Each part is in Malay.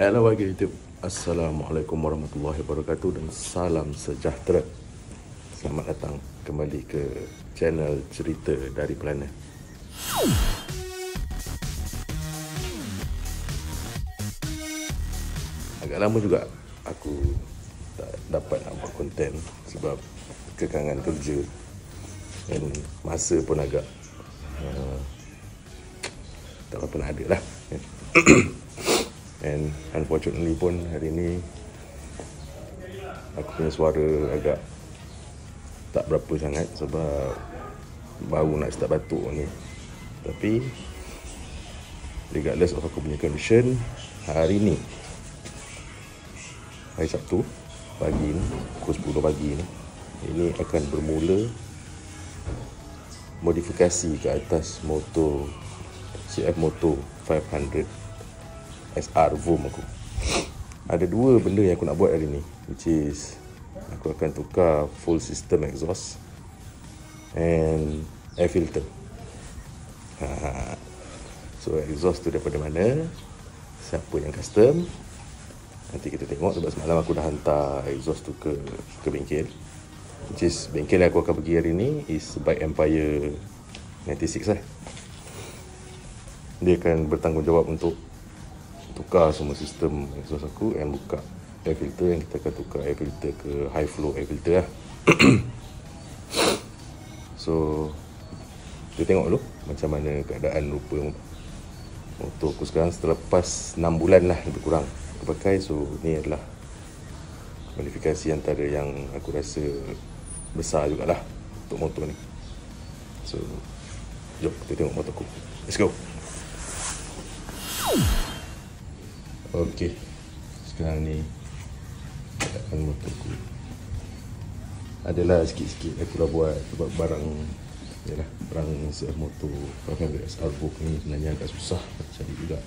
Hello warga YouTube. Assalamualaikum warahmatullahi wabarakatuh dan salam sejahtera. Selamat datang kembali ke channel Cerita dari Planet. Agak lama juga aku tak dapat nak buat konten sebab kekangan kerja dan masa pun agak tak apa nak ada lah. And unfortunately pun hari ni aku punya suara agak tak berapa sangat sebab baru nak start batuk ni. Tapi regardless of aku punya condition, hari ni hari Sabtu pagi ni, pukul 10 pagi ni, ini akan bermula modifikasi ke atas motor CF Moto 500 SR Vroom aku. Ada dua benda yang aku nak buat hari ni, which is aku akan tukar full system exhaust and air filter. So exhaust tu daripada mana, siapa yang custom, nanti kita tengok. Sebab semalam aku dah hantar exhaust tu ke bengkel, which is bengkel yang aku akan pergi hari ni is Bike Empire 96 lah. Dia akan bertanggungjawab untuk tukar semua sistem exhaust aku and buka air filter, yang kita akan tukar air filter ke high flow air filter lah. So kita tengok dulu macam mana keadaan rupa motor aku sekarang setelah lepas 6 bulan lah lebih kurang aku pakai. So ni adalah modifikasi antara yang aku rasa besar jugalah untuk motor ni. So jom kita tengok motor aku. Let's go. Okey, sekarang ni keadaan motorku adalah sikit-sikit aku dah buat sebab barang CF Moto 500 SR Vroom ni sebenarnya agak susah cari juga.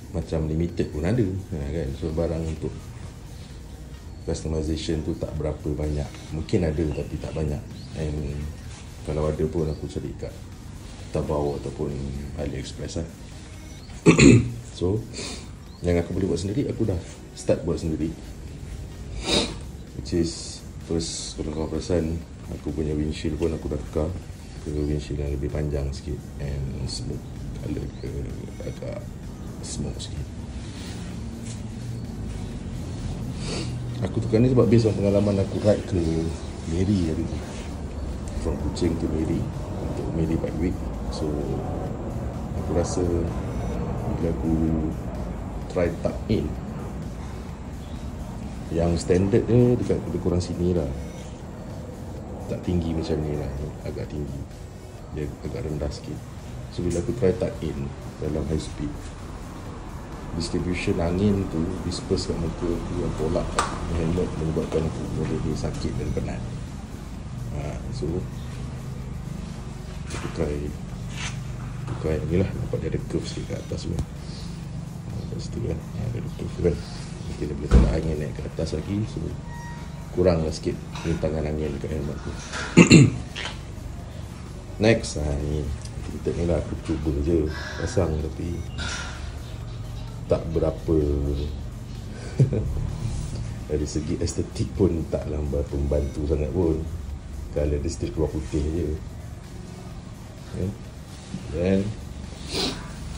Macam limited pun ada kan, so barang untuk customization tu tak berapa banyak. Mungkin ada tapi tak banyak, and kalau ada pun aku cari kat Taobao ataupun AliExpress lah. So yang aku boleh buat sendiri, aku dah start buat sendiri, which is first, kalau kau perasan, aku punya windshield pun aku dah tukar ke windshield yang lebih panjang sikit and smoke color ke agak smoke sikit. Aku tukar ni sebab based on pengalaman aku ride ke Miri hari tu, from Kuching to Miri untuk Miri Bike Week. So aku rasa bila aku try tuck in, yang standard dia dekat lebih kurang sini lah, tak tinggi macam ni lah, agak tinggi, dia agak rendah sikit. So bila aku try tuck in dalam high speed, distribution angin tu disperse kat muka aku yang tolak helmet, menyebabkan aku boleh sakit dan penat. So aku try yang ni lah, nampak dia ada curve sikit kat atas tu kan. Lepas tu kan, ada curve tu kan, kita boleh tolak angin naik ke atas lagi. So kurang lah sikit rintangan angin dekat helmet tu. Next ni kita ni lah, aku cuba je pasang tapi tak berapa dari segi estetik pun taklah berapa membantu sangat pun. Kalau dia still keluar putih je. Then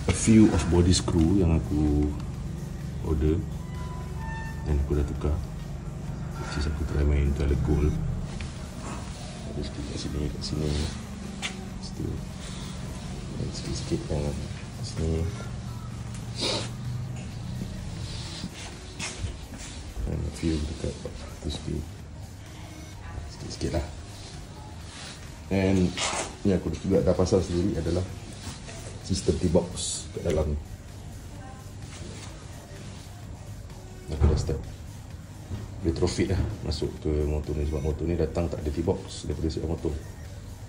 a few of body screw yang aku order dan aku dah tukar, which is aku try main color gold. Ada sikit kat sini, still dan sikit-sikit yang kat sini, dan a few dekat tu sikit-sikit lah. And ni aku juga dah pasang sendiri adalah sistem T-box kat dalam. Aku dah start retrofit lah masuk ke motor ni, sebab motor ni datang tak ada T-box daripada CF Moto.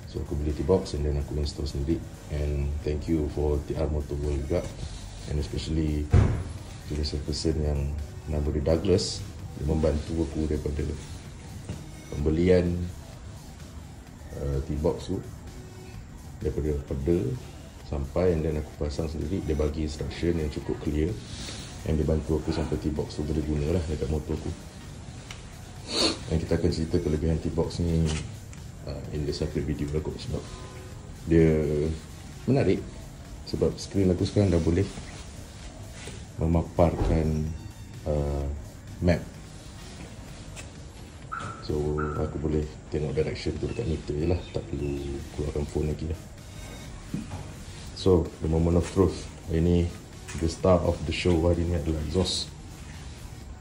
So aku beli T-box and then aku install sendiri. And thank you for TR Motor World juga, and especially to the person yang nama dia Douglas. Dia membantu aku daripada pembelian T-box tu, daripada order sampai, and then aku pasang sendiri. Dia bagi instruction yang cukup clear, yang dia bantu aku sampai T-box tu boleh guna lah dekat motor aku. Dan kita akan cerita kelebihan T-box ni in the separate video lah kot, sebab dia menarik. Sebab skrin aku sekarang dah boleh memaparkan map. So aku boleh tengok direction tu dekat meter je lah, tak perlu keluarkan phone lagi lah. So the moment of truth, ini the star of the show hari ni adalah exhaust.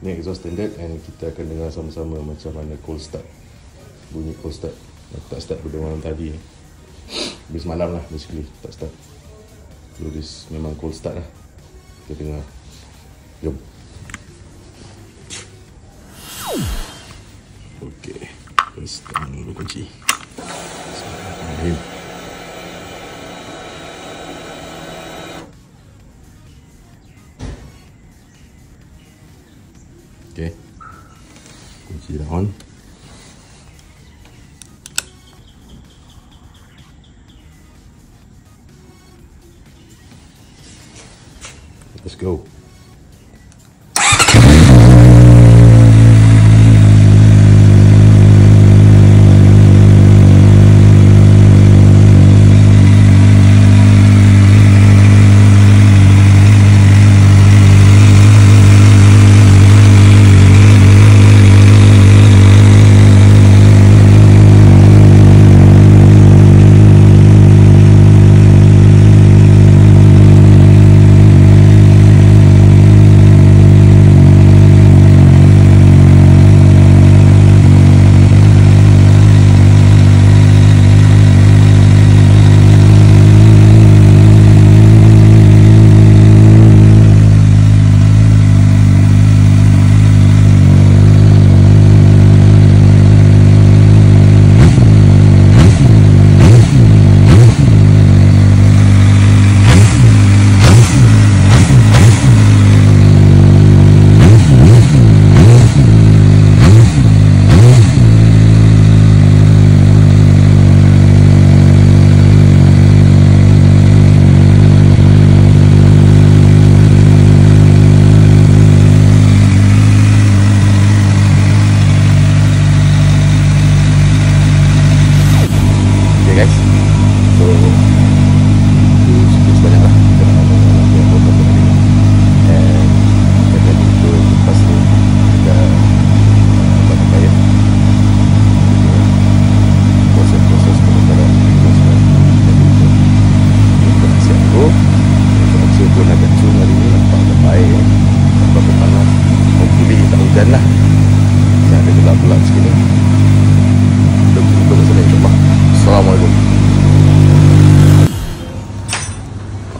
Ni exhaust standard, and kita akan dengar sama-sama macam mana cold start, bunyi cold start. Aku tak start pada malam tadi, habis malam lah basically tak start. So this memang cold start lah. Kita dengar. Jom. Okay, first time dulu kunci. Bismillahirrahmanirrahim. Okay, kunci dah on. Let's go.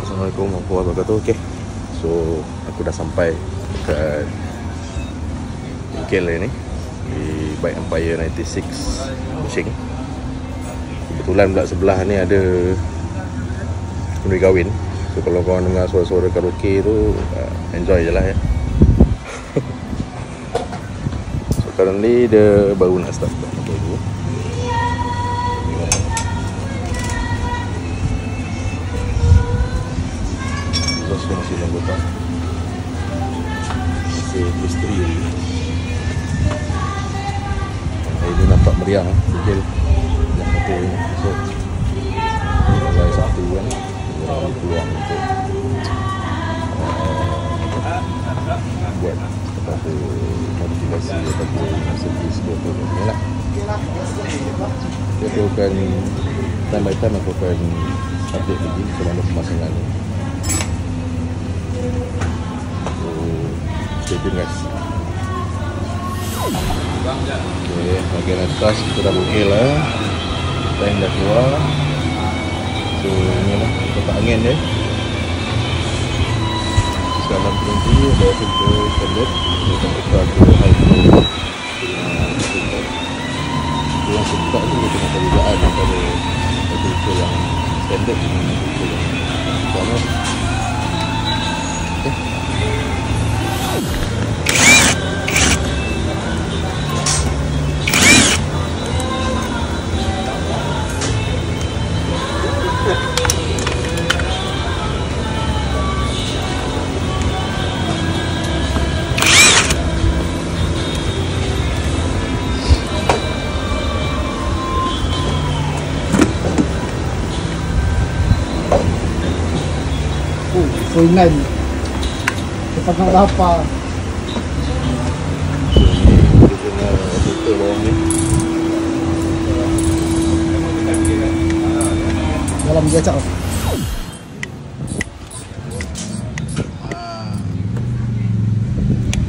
Assalamualaikum warahmatullahi wabarakatuh. Okay, so aku dah sampai dekat bengkel ni di Bike Empire 96 Kuching. Kebetulan pula sebelah ni ada kenduri kahwin. So kalau korang dengar suara-suara karaoke tu, enjoy je lah ya. So currently dia baru nak start motor tu. Masih anggota, masih misteri lagi. Hari ni nampak meriah sikit yang motor ni. So mulai satu kan ada peluang untuk buat apa-apa modifikasi ataupun servis motor ni lah. Jadi aku akan time by time aku akan update lagi selama pemasangan ni. So stay tune guys. Okay, bahagian atas kita dah bukil lah. Tank dah keluar. So ni lah kotak angin dia. Sekarang berhenti ada filter standard. Kita buka ke high flow. Yang sebab tu dia kena perbezaan antara filter yang standard dengan filter yang sama. Soinan. Cepat nak lapar. Dia kena filter bawang ni. Dalam dia cak.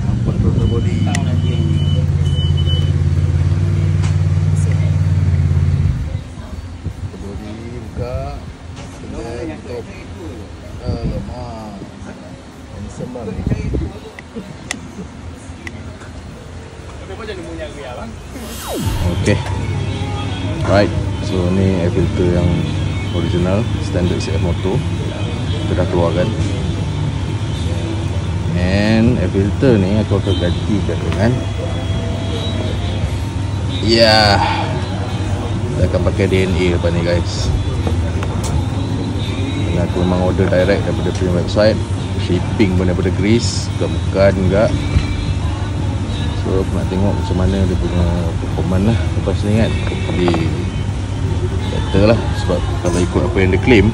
Nampak total body. Body buka. Top. Alamak. Handsome bang. Okay. Right. So ni air filter yang original standard CF Moto kita dah keluarkan, and air filter ni aku akan gantikan dengan kita akan pakai DNA lepas ni guys. Dan aku memang order direct daripada punya website, shipping pun daripada Greece, bukan enggak. So aku nak tengok macam mana dia punya performance lah lepas ni kan. Jadi better lah, sebab kalau ikut apa yang dia claim,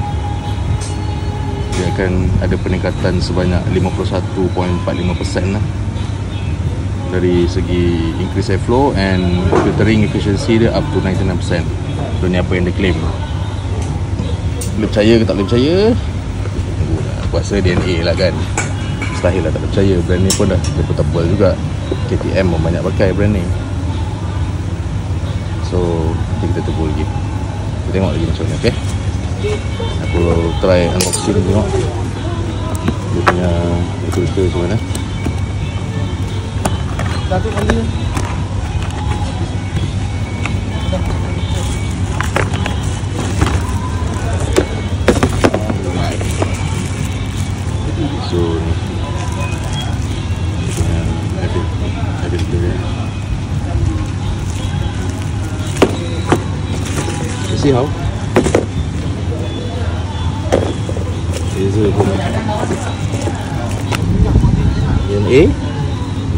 dia akan ada peningkatan sebanyak 51.45% lah dari segi increase airflow and filtering efficiency dia up to 99%. So ni apa yang dia claim. Boleh percaya ke tak boleh percaya? Aku rasa DNA lah kan. Mustahil lah tak percaya. Brand ni pun dah reputable juga. KTM pun banyak pakai brand ni. So nanti kita tunggu lagi, kita tengok lagi macam mana. Okay, aku try unboxing tengok dia punya filter macam mana. Satu kali. So ni dia punya filter dia. You see how? Laser pun DNA.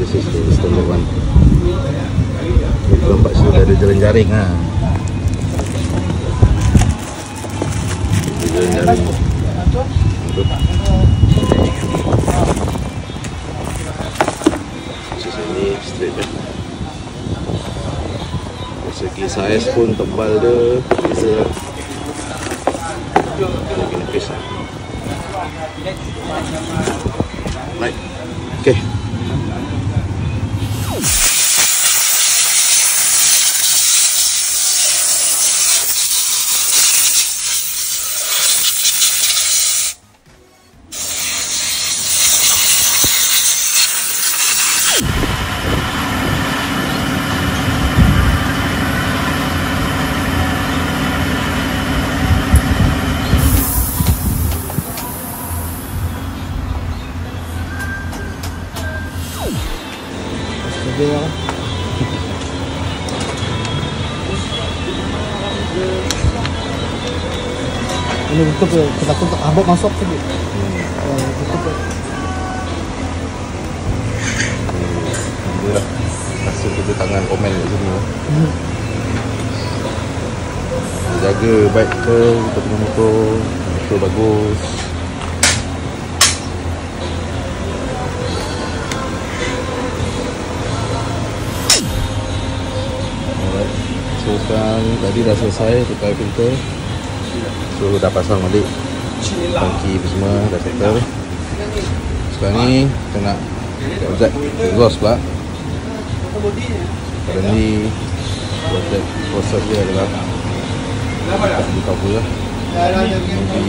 This is the standard one. Nampak sudah ada jaring-jaring ha. Jaring-jaring. Sini straight kan. Segi saiz pun tebal dia beza. Lagi nipis lah. Right. Okay. Dia ini tutup ya, kita tutup abang masuk tadi. Tutup. Alhamdulillah. Masuk kita tangan komen kat sini. Jaga baik ke kita punya motor, motor bagus. So sekarang tadi dah selesai tukar filter. So dah pasang balik tangki semua dah settle. Sekarang ni kita nak project exhaust pula. Sekarang ni project proses dia adalah buka pula. Nanti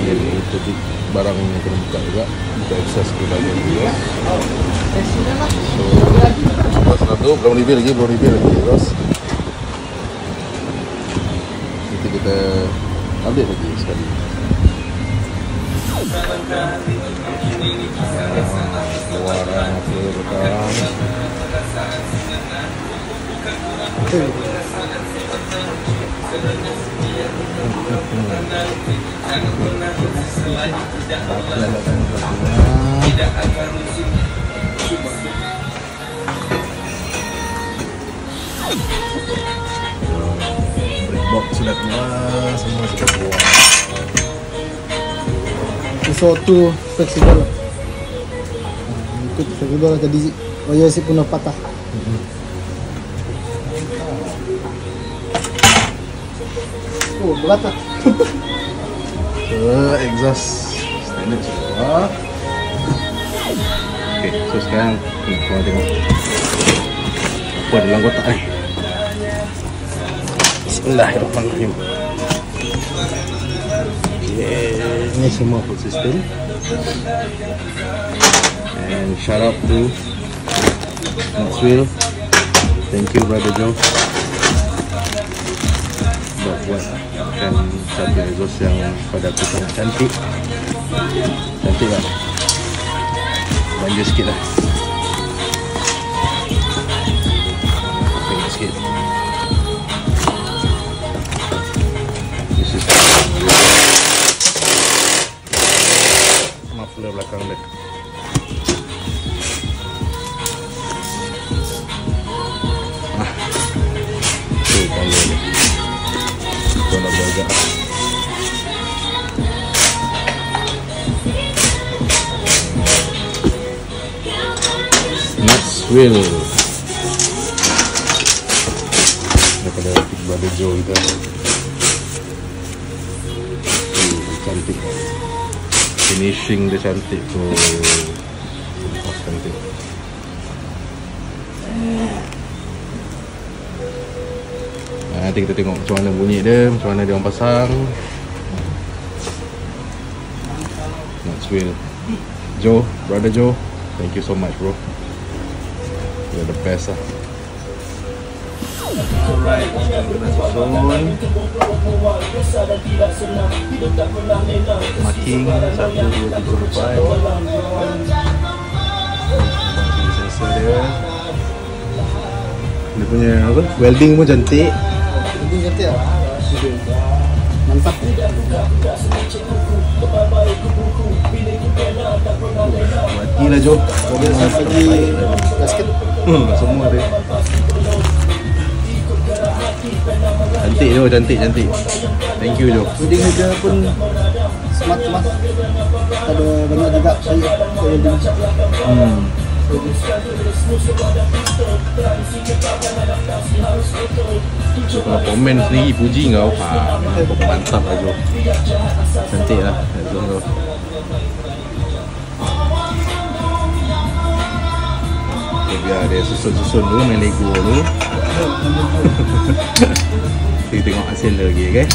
jadi barang yang kena buka juga, buka akses ke bahagian exhaust. So satu belum reveal lagi exhaust. Kita update lagi sekali. Keluaran ke belakang. Box sudah keluar, semua sudah keluar. So tu fleksibel lah. Ikut fleksibel lah tadi wire si pun dah patah. Oh berat tak? So exhaust standard semua. Okay, so sekarang korang tengok apa dalam kotak ni. Bismillahirrahmanirrahim. Okay, ini semua full system. And shout out to Maxwell. Thank you Brother Joe buatkan satu exhaust yang pada aku sangat cantik. Cantik kan? Belanja sikit lah. Tengok sikit. This is muffler belakang dia. Tu kalau dia. Kau nak beragak. Maxwell daripada Brother Joe kita. Cantik. Finishing dia cantik tu. Cantik. Nanti kita tengok macam mana bunyi dia, macam mana dia orang pasang. Maxwell Joe, Brother Joe, thank you so much bro. You're the best lah. Alright, kita susun marking 1, 2, 3, 4. Sensor dia. Dia punya apa? Welding pun cantik. Welding cantik lah. Mantap. Mati lah Jo. Dia lagi gasket. Semua dia. Cantik Jo, cantik. Thank you Jo. Welding dia pun smart. Ada banyak juga saya welding. So kalau komen sendiri puji kau, mantap lah Jo. Cantik lah kau. Okay, biar dia susun dulu, main Lego dulu. Kita tengok hasil lagi, okay?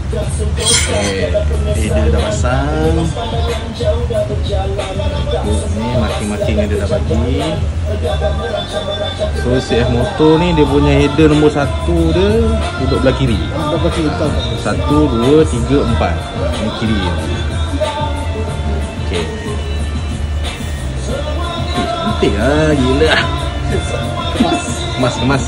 Okay, dia dah pasang. Ni marking-marking yang dia dah bagi. So CF motor ni dia punya header nombor 1 dia duduk belah kiri. Berapa kiri tau? 1, 2, 3, 4. Ini kiri. Okay. Cantik lah, gila. Kemas.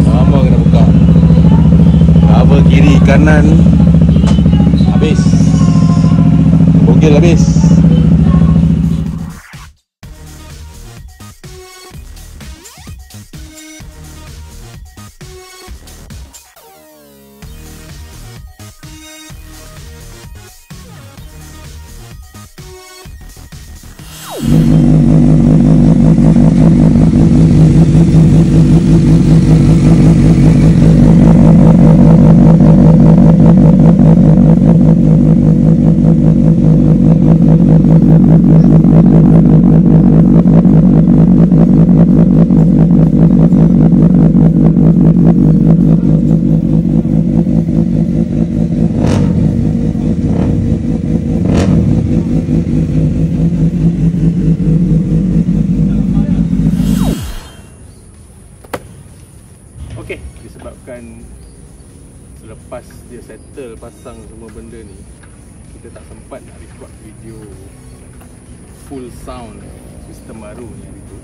Lama kena buka. Cover kiri kanan habis. Bogel habis. Okey, disebabkan selepas dia settle pasang semua benda ni, kita tak sempat nak record video full sound sistem baru ni hari tu.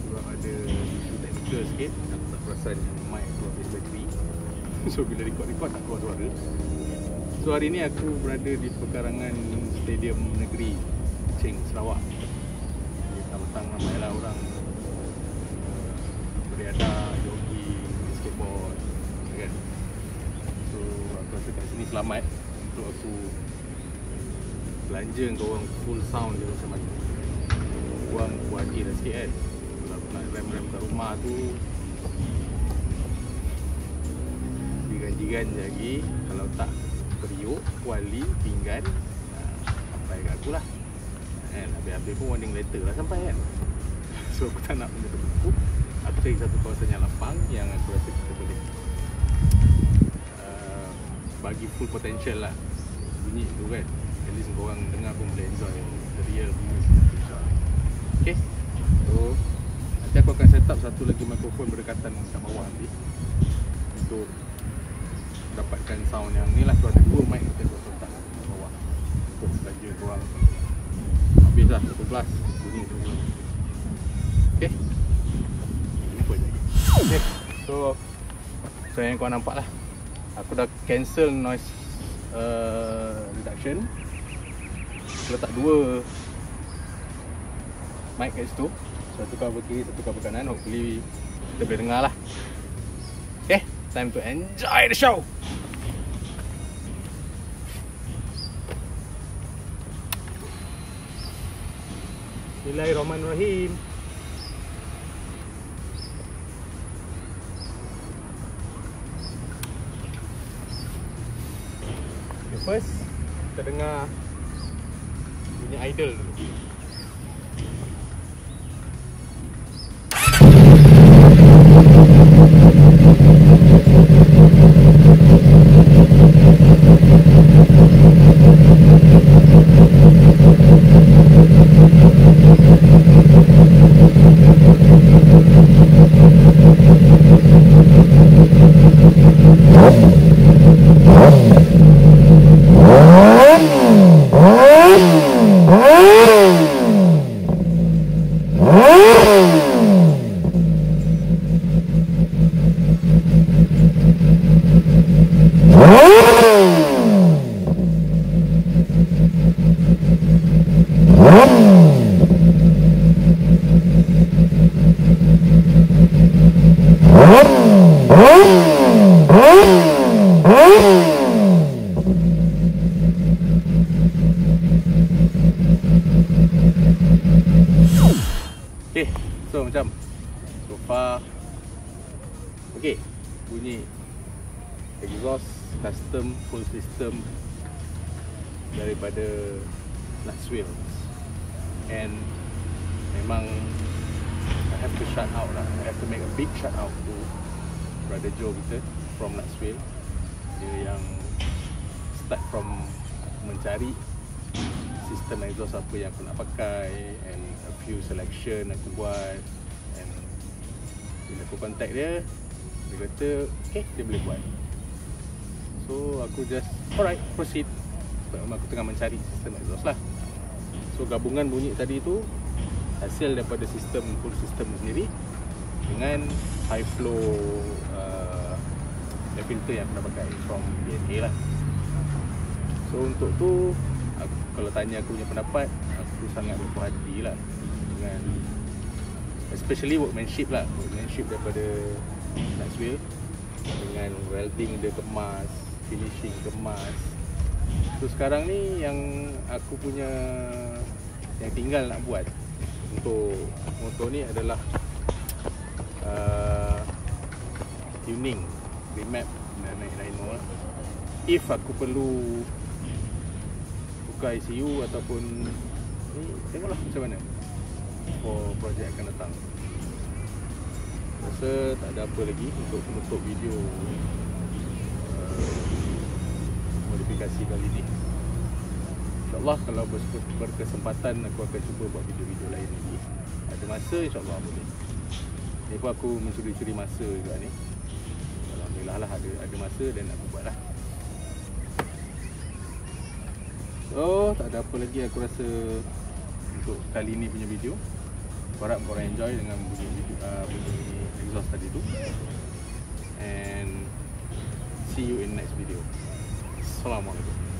Sebab ada isu teknikal sikit, aku tak perasan mic tu habis bateri. So bila record tak keluar suara. So hari ni aku berada di pekarangan Stadium Negeri Kuching, Sarawak. Petang-petang ramailah orang selamat untuk aku belanja kau orang full sound dia macam mana. Korang buat dah sikit kan. Kalau aku nak rem-rem kat rumah tu diganti-ganti lagi. Kalau tak periuk, kuali, pinggan, sampai kat aku lah kan. Habis-habis pun warning letter lah sampai kan. So aku tak nak benda tu berlaku. Aku cari satu kawasan yang lapang yang aku rasa kita boleh bagi full potential lah bunyi tu kan. At least korang dengar pun boleh enjoy the real bunyi. Okay, so nanti aku akan set up satu lagi mikrofon berdekatan kat bawah nanti untuk dapatkan sound yang ni lah. Tu ada 2 mic kita letak kat bawah untuk belanja korang. Habis lah 11 bunyi tu. Okay, jumpa je. Okay, so yang korang nampak lah, aku dah cancel noise reduction. Aku letak 2 mic kat situ, satu cover kiri, satu cover kanan. Hopefully kita boleh dengar lah. Okay, time to enjoy the show. Bismillahirrahmanirrahim. Okay, first kita dengar bunyi idle dulu. Okay, so macam so far okay, bunyi exhaust custom full system daripada Nutswheel. And memang I have to shout out lah, I have to make a big shout out to Brother Joe kita from Nutswheel. Dia yang start from mencari sistem exhaust apa yang aku nak pakai, and a few selection aku buat. And bila aku contact dia, dia kata okay, dia boleh buat. So aku just alright, proceed. Sebab aku tengah mencari sistem exhaust lah. So gabungan bunyi tadi tu hasil daripada sistem full system sendiri dengan high flow air filter yang aku nak pakai from DNA lah. So untuk tu aku, kalau tanya aku punya pendapat, aku sangat berpuas hati lah dengan especially workmanship lah, workmanship daripada Nutswheel, dengan welding dia kemas, finishing kemas. So sekarang ni yang aku punya yang tinggal nak buat untuk motor ni adalah tuning, remap dan lain-lain lah. If aku perlu buka ICU ataupun ni, tengoklah macam mana for projek akan datang. Rasa tak ada apa lagi untuk menutup video modifikasi kali ni. InsyaAllah kalau berkesempatan aku akan cuba buat video-video lain lagi. Ada masa insyaAllah boleh. Ni pun aku mencuri-curi masa juga ni. Alhamdulillah lah ada masa dan aku buat lah. So tak ada apa lagi aku rasa untuk kali ni punya video. Aku harap korang enjoy dengan bunyi exhaust tadi tu. And see you in next video. Assalamualaikum.